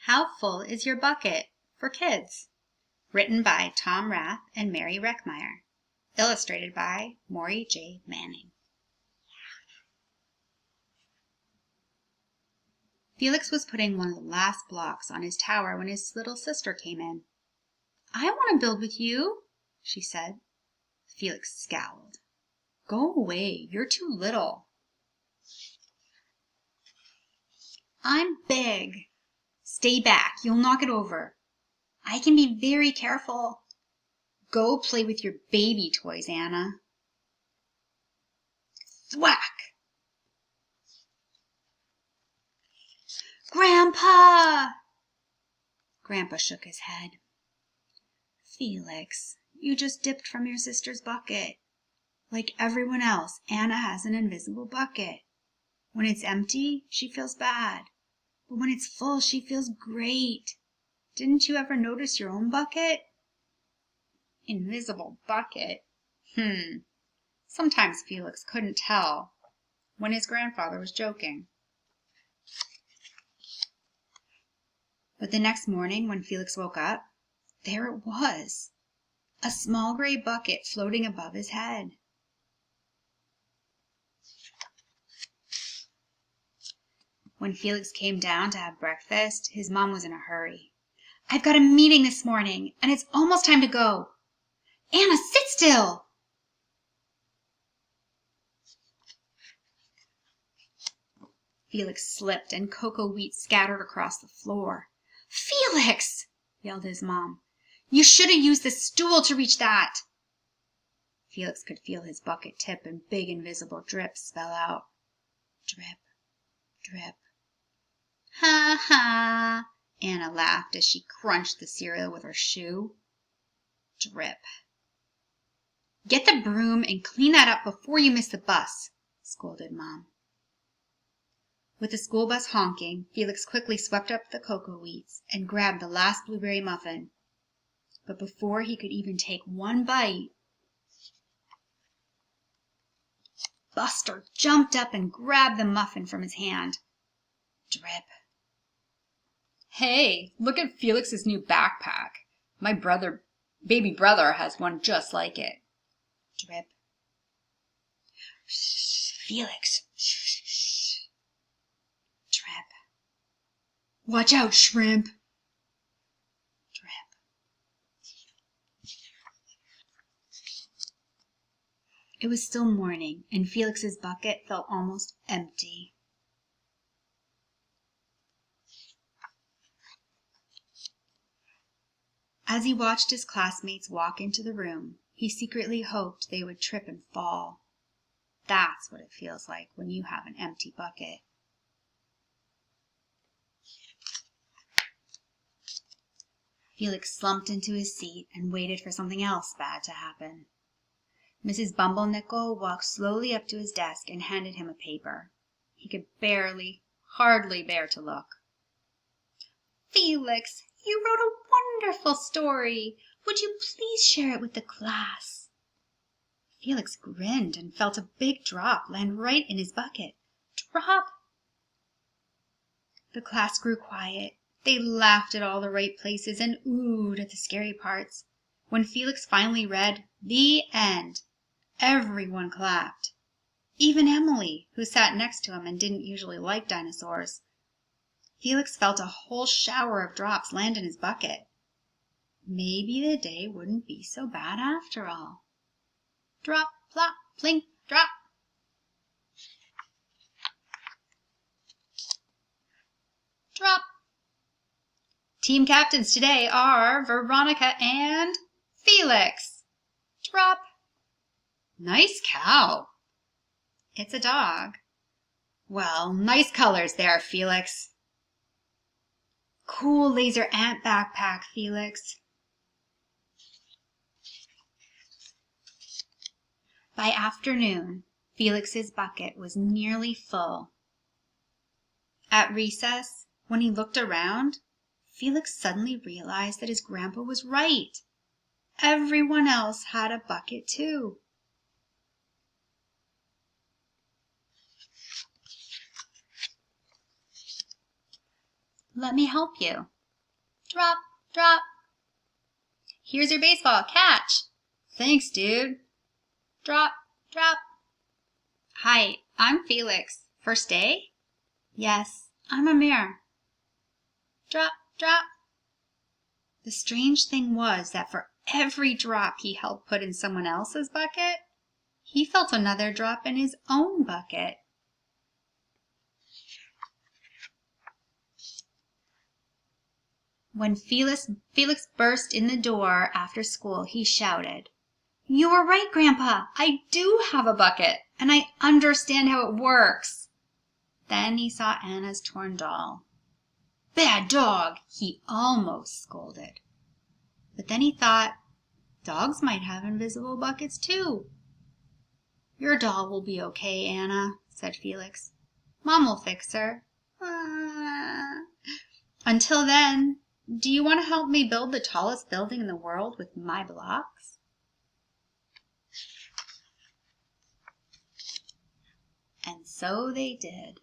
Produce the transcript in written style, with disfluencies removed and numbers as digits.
How Full is Your Bucket? For Kids. Written by Tom Rath and Mary Reckmeyer. Illustrated by Maurie J. Manning. Felix was putting one of the last blocks on his tower when his little sister came in. "I want to build with you," she said. Felix scowled. "Go away, you're too little." "I'm big." "Stay back, you'll knock it over." "I can be very careful." "Go play with your baby toys, Anna." Thwack! "Grandpa!" Grandpa shook his head. "Felix, you just dipped from your sister's bucket. Like everyone else, Anna has an invisible bucket. When it's empty, she feels bad. But when it's full, she feels great. Didn't you ever notice your own bucket?" Invisible bucket? Sometimes Felix couldn't tell when his grandfather was joking. But the next morning when Felix woke up, there it was, a small gray bucket floating above his head. When Felix came down to have breakfast, his mom was in a hurry. "I've got a meeting this morning, and it's almost time to go." "Anna, sit still!" Felix slipped, and cocoa wheat scattered across the floor. "Felix!" yelled his mom. "You should have used the stool to reach that." Felix could feel his bucket tip and big invisible drips spell out. Drip, drip. "Ha ha!" Anna laughed as she crunched the cereal with her shoe. Drip. "Get the broom and clean that up before you miss the bus," scolded Mom. With the school bus honking, Felix quickly swept up the cocoa wheats and grabbed the last blueberry muffin. But before he could even take one bite, Buster jumped up and grabbed the muffin from his hand. Drip. "Hey, look at Felix's new backpack. My baby brother has one just like it." Drip. "Shh, Felix. Shh, shh." Drip. "Watch out, shrimp." Drip. It was still morning, and Felix's bucket felt almost empty. As he watched his classmates walk into the room, he secretly hoped they would trip and fall. That's what it feels like when you have an empty bucket. Felix slumped into his seat and waited for something else bad to happen. Mrs. Bumblenickel walked slowly up to his desk and handed him a paper. He could hardly bear to look. "Felix, you wrote a wonderful story. Would you please share it with the class?" Felix grinned and felt a big drop land right in his bucket. Drop! The class grew quiet. They laughed at all the right places and oohed at the scary parts. When Felix finally read "The End," everyone clapped. Even Emily, who sat next to him and didn't usually like dinosaurs. Felix felt a whole shower of drops land in his bucket. Maybe the day wouldn't be so bad after all. Drop, plop, plink, drop. Drop. Team captains today are Veronica and Felix. Drop. Nice cow. It's a dog. Well, nice colors there, Felix. Cool laser ant backpack, Felix. By afternoon, Felix's bucket was nearly full. At recess, when he looked around, Felix suddenly realized that his grandpa was right. Everyone else had a bucket too. "Let me help you," Drop, drop. Here's your baseball. Catch. Thanks, dude. Drop, drop. Hi, I'm Felix. First day? Yes, I'm Amir. Drop, drop. The strange thing was that for every drop he helped put in someone else's bucket, he felt another drop in his own bucket. When Felix burst in the door after school, he shouted, "You were right, Grandpa. I do have a bucket, and I understand how it works." Then he saw Anna's torn doll. "Bad dog!" he almost scolded. But then he thought, dogs might have invisible buckets too. "Your doll will be okay, Anna," said Felix. "Mom will fix her. Until then, do you want to help me build the tallest building in the world with my blocks?" And so they did.